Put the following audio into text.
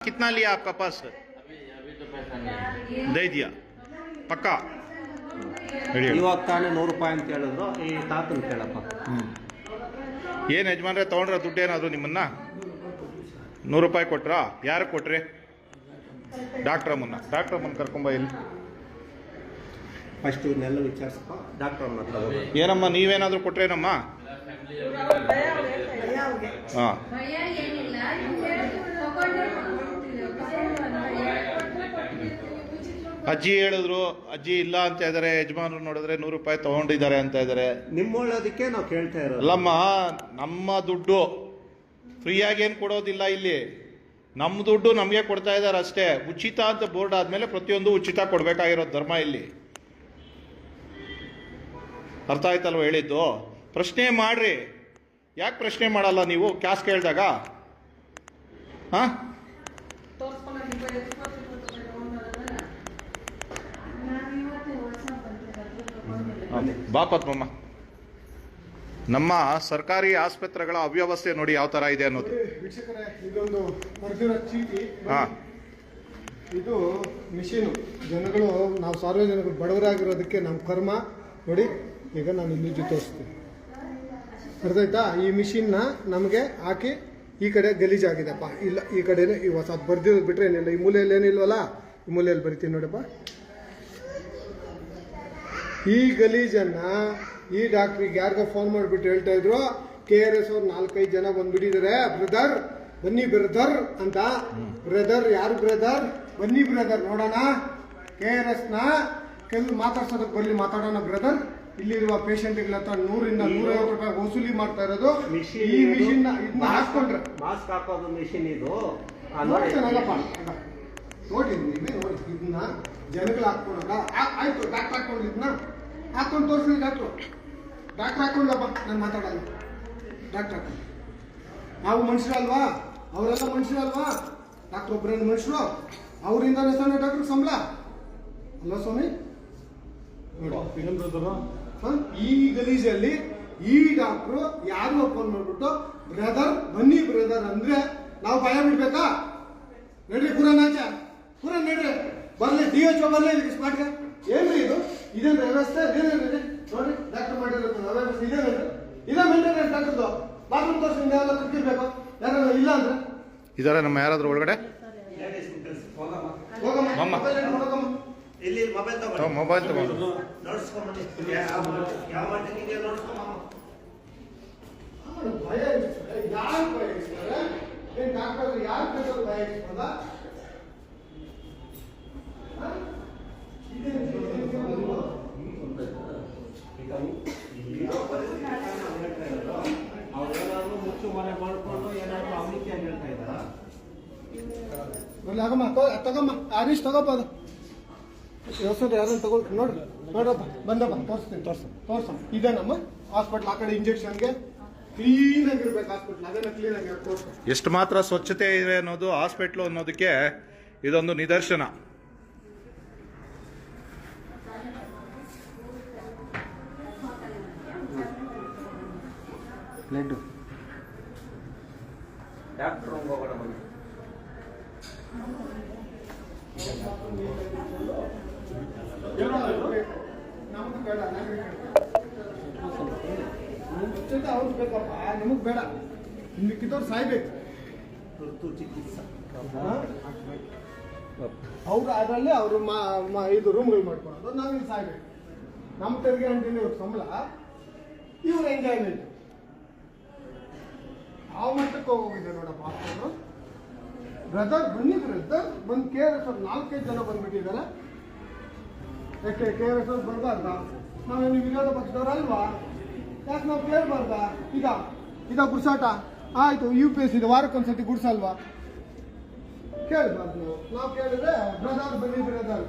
कितना लिया आपका पास? अभी तो पैसा नहीं दे दिया पक्का? ಇವಾಗ ತಾನೇ 100 ರೂಪಾಯಿ ಅಂತ ಹೇಳಿದ್ರು. ಈ ತಾತನ ಕೇಳಪ್ಪ. ಏನು ಯಜಮಾನ್ರೆ ತೊಗೊಂಡ್ರ ದುಡ್ಡು ಏನಾದ್ರು ನಿಮ್ಮನ್ನ? 100 ರೂಪಾಯಿ ಕೊಟ್ರಾ? ಯಾರು ಕೊಟ್ರಿ? ಡಾಕ್ಟ್ರ್ ಅಮ್ಮನ್ನ ಕರ್ಕೊಂಬ ಇಲ್ಲಿ. ಫಸ್ಟ್ ಇವ್ರನ್ನೆಲ್ಲ ವಿಚಾರಿಸಪ್ಪ. ಡಾಕ್ಟರ್ ಅಮ್ಮ ಹತ್ರ ಹೋಗಿ. ಏನಮ್ಮ ನೀವೇನಾದರೂ ಕೊಟ್ರೇನಮ್ಮ? ಹಾಂ ಅಜ್ಜಿ ಹೇಳಿದ್ರು, ಅಜ್ಜಿ ಇಲ್ಲ ಅಂತ ಇದ್ದಾರೆ, ಯಜಮಾನರು ನೋಡಿದ್ರೆ 100 ರೂಪಾಯಿ ತಗೊಂಡಿದ್ದಾರೆ ಅಂತ ಇದ್ದಾರೆ. ನಿಮ್ಮೊಳ್ಳೋದಕ್ಕೆ ನಾವು ಕೇಳ್ತಾ ಇರೋದು. ಅಲ್ಲಮ್ಮ, ನಮ್ಮ ದುಡ್ಡು ಫ್ರೀಯಾಗಿ ಏನು ಕೊಡೋದಿಲ್ಲ ಇಲ್ಲಿ. ನಮ್ಮ ದುಡ್ಡು ನಮಗೆ ಕೊಡ್ತಾ ಇದ್ದಾರೆ ಅಷ್ಟೇ. ಉಚಿತ ಅಂತ ಬೋರ್ಡ್ ಆದಮೇಲೆ ಪ್ರತಿಯೊಂದು ಉಚಿತ ಕೊಡಬೇಕಾಗಿರೋದು ಧರ್ಮ ಇಲ್ಲಿ. ಅರ್ಥ ಆಯ್ತಲ್ವ ಹೇಳಿದ್ದು? ಪ್ರಶ್ನೆ ಮಾಡ್ರಿ. ಯಾಕೆ ಪ್ರಶ್ನೆ ಮಾಡಲ್ಲ ನೀವು ಕ್ಯಾಸ್ ಕೇಳಿದಾಗ? ಹಾಂ ಬಾಪತ್ಮಮ್ಮ, ನಮ್ಮ ಸರ್ಕಾರಿ ಆಸ್ಪತ್ರೆಗಳ ಅವ್ಯವಸ್ಥೆ ನೋಡಿ ಯಾವ ತರ ಇದೆ ಅನ್ನೋದು. ವೀಕ್ಷಕರೇ, ಇದೊಂದು ಬರ್ದಿರೋ ಚೀಟಿ. ಇದು ಮಿಷಿನು. ಜನಗಳು, ನಾವು ಸಾರ್ವಜನಿಕರು ಬಡವರಾಗಿರೋದಕ್ಕೆ ನಮ್ಮ ಕರ್ಮ ನೋಡಿ. ಈಗ ನಾನು ಇಲ್ಲಿ ತೋರಿಸ್ತೀನಿ, ಅರ್ಥ ಆಯ್ತಾ? ಈ ಮಿಷಿನ್ನ ನಮಗೆ ಹಾಕಿ ಈ ಕಡೆ ಗಲೀಜಾಗಿದೆಪ್ಪ, ಇಲ್ಲ ಈ ಕಡೆನೇ ಈ ಹೊಸ ಬರ್ದಿರೋದು ಬಿಟ್ರೆ ಏನಿಲ್ಲ. ಈ ಮೂಲೆಯಲ್ಲಿ ಏನಿಲ್ವಲ್ಲ, ಈ ಮೂಲೆಯಲ್ಲಿ ಬರಿತೀನಿ ನೋಡಪ್ಪ. ಈ ಗಲೀಜನ್ನ ಈ ಡಾಕ್ಟ್ರಿಗೆ ಯಾರಿಗೋ ಫೋನ್ ಮಾಡಿಬಿಟ್ಟು ಹೇಳ್ತಾ ಇದ್ರು, KRS ಅವ್ರು 4-5 ಜನ ಬಂದ್ಬಿಟ್ಟಿದ್ದಾರೆ, ಬ್ರದರ್ ಬನ್ನಿ ಬ್ರದರ್ ಅಂತ. ಬ್ರದರ್ ಯಾರು ಬ್ರದರ್? ಬನ್ನಿ ಬ್ರದರ್ ನೋಡೋಣ, KRSನ ಕೆಲವು ಮಾತಾಡ್ಸೋದಕ್ಕೆ ಬರಲಿ, ಮಾತಾಡೋಣ ಬ್ರದರ್. ಇಲ್ಲಿರುವ ಪೇಷಂಟ್ಗಳ ಹತ್ರ 100 ರಿಂದ 150 ರೂಪಾಯಿ ವಸೂಲಿ ಮಾಡ್ತಾ ಇರೋದು. ಈ ಮಿಷಿನ್ ಇದನ್ನ ಹಾಕೊಂಡ್ರೆ ಮಾಸ್ಕ್ ಹಾಕೋದು ಮಿಷಿನ್ ಇದು. ನೋಡಿ ನೀವೇ ನೋಡಿ, ಇದನ್ನ ಜನಗಳು ಹಾಕೊಂಡಲ್ಲ. ಆಯ್ತು, ಡಾಕ್ಟರ್ ಹಾಕೊಂಡು ಇದನ್ನ ಹಾಕೊಂಡು ತೋರಿಸಿ. ಡಾಕ್ಟರ್ ಹಾಕೊಂಡಪ್ಪ, ನಾನು ಮಾತಾಡಲ್ಲ. ಡಾಕ್ಟರ್ ಹಾಕೊಂಡು ನಾವು ಮನುಷ್ಯರಲ್ವಾ? ಅವರೆಲ್ಲ ಮನುಷ್ಯರಲ್ವಾ? ಡಾಕ್ಟರ್ ಒಬ್ಬರೇನು ಮನುಷ್ಯರು? ಅವರಿಂದಾನೆ ತಾನೇ ಡಾಕ್ಟರ್ ಸಂಬಳ ಅಲ್ವಾ ಸ್ವಾಮಿ? ಈ ಗಲೀಜಲ್ಲಿ ಈ ಡಾಕ್ಟ್ರು ಯಾರಿಗೋ ಫೋನ್ ಮಾಡ್ಬಿಟ್ಟು ಬ್ರದರ್ ಬನ್ನಿ ಬ್ರದರ್ ಅಂದ್ರೆ ನಾವು ಭಯ ಬಿಡ್ಬೇಕಾ? ನಡ್ರಿ ಪುರಾನಾಚ ಪುರ ನಡ್ರಿ, ಬರ್ಲಿ DHO ಬರ್ಲಿ ಇದಕ್ಕೆ ಸ್ಪಾಟ್ಗೆ. ಏನ್ರಿ ಇದು? ಇದೇನು ವ್ಯವಸ್ಥೆ? ಏನೇನಿದೆ ನೋಡ್ರಿ, ಡಾಕ್ಟರ್ ಮಾಡಿರೋ ವ್ಯವಸ್ಥೆ ಇದೇನೇನ್ರಿ? ಇದೇ ಮೇಂಟೆನೆನ್ಸ್ ಡಾಕ್ಟರ್ದು. ಬಾತ್ರೂಮ್ ತೋರಿಸಿ ಎಲ್ಲ ಕಟ್ಟಿರ್ಬೇಕು. ಯಾರು ಇಲ್ಲ ಅಂದ್ರೆ ಇದಾರೆ ನಮ್ಮ ಯಾರಾದ್ರೂ ಒಳಗಡೆ? ಹೋಗಮ್ಮ ಇಲ್ಲಿ ಮೊಬೈಲ್ ತಗೊಂಡು ಮೊಬೈಲ್ ತಗೊಂಡು ನೋಡ್ಸ್ಕೊಂಡ್ಬನ್ನಿ. ಯಾವ ಮಟ್ಟಿಗೆ ಇದೆಯೋ ನೋಡ್ಸ್ಕೊಂಬ. ಭಯ ಯಾರು ಭಯ ಇರ್ತಾರೆ? ಏನ್ ಡಾಕ್ಟರ್ ಯಾರು ಬೇಕಾದ್ರೂ ಭಯ ಇರ್ತದ? ಅವ್ರೇನಾದ್ರು ಮುಚ್ಚು ಮನೆ ಮಾಡ್ಕೊಂಡು ಏನಾದ್ರು ಅವನಿಕೆ ಹೇಳ್ತಾ ಇದ್ದಾರ? ಆಗಮ್ಮ ತಗೊಮ್ಮ, ಹರೀಶ್ ತಗೋಪ್ಪ. ಅದು ವ್ಯವಸ್ಥೆ ಯಾರನ್ನು ತಗೊಳ್ತೀನಿ ನೋಡ್ರಿ. ನೋಡ್ರಪ್ಪ, ಬಂದಪ್ಪ, ತೋರ್ಸಮ್ಮ. ಇದೇ ನಮ್ಮ ಹಾಸ್ಪಿಟ್ಲ್. ಆ ಕಡೆ ಇಂಜೆಕ್ಷನ್ಗೆ ಕ್ಲೀನ್ ಆಗಿರ್ಬೇಕು ಹಾಸ್ಪಿಟ್ಲ್. ಅದನ್ನ ಕ್ಲೀನ್ ಆಗಿ ತೋರ್ಸ. ಎಷ್ಟು ಮಾತ್ರ ಸ್ವಚ್ಛತೆ ಇದೆ ಅನ್ನೋದು ಹಾಸ್ಪಿಟ್ಲು ಅನ್ನೋದಕ್ಕೆ ಇದೊಂದು ನಿದರ್ಶನ. ಬ್ಲಡ್ ಡಾಕ್ಟರ್ ಹೋಗೋಣ ಬನ್ನಿ. ನಮ್ಗೆ ಬೇಡ, ಅವ್ರು ಬೇಕಪ್ಪ, ನಮಗ್ ಬೇಡ. ಮಿಕ್ಕಿದವ್ರು ಸಾಯ್ಬೇಕು. ತುರ್ತು ಚಿಕಿತ್ಸೆ ಅವ್ರು ಅದರಲ್ಲಿ ಅವರು ಇದು ರೂಮ್ಗಳು ಮಾಡ್ಕೊಳ್ಳೋದು, ನಾವಿಲ್ಲಿ ಸಾಯ್ಬೇಕು. ನಮ್ಮ ತೆರಿಗೆ ಅಂತೀನಿ ಇವ್ರ ಸಂಬಳ, ಇವ್ರ ಎಂಜಾಯ್ಮೆಂಟ್. ಯಾವ ಮಟ್ಟಕ್ಕೆ ಹೋಗಿದೆ ನೋಡಪ್ಪ ಹಾಸ್ಪಿಟ್ಲು. ಬ್ರದರ್ ಬನ್ನಿ ಬ್ರದರ್ ಬಂದು KRS ಅವ್ರು 4-5 ಜನ ಬಂದ್ಬಿಟ್ಟಿದ್ದಾರೆ. ಯಾಕೆ KRS ಅವ್ರು ಬರ್ಬಾರ್ದಾ? ನಾವೇನು ವಿರೋಧ ಪಕ್ಷದವ್ರಲ್ವಾ? ಯಾಕೆ ನಾವು ಕೇಳಬಾರ್ದಾ? ಇದ ಗುಡ್ಸಾಟ ಆಯ್ತು. UPS ಇದೆ, ವಾರಕ್ಕೊಂದ್ಸತಿ ಗುಡ್ಸಲ್ವಾ? ಕೇಳಬಾರ್ದು ನಾವು ಕೇಳಿದ್ರೆ ಬ್ರದರ್ ಬನ್ನಿ ಬ್ರದರ್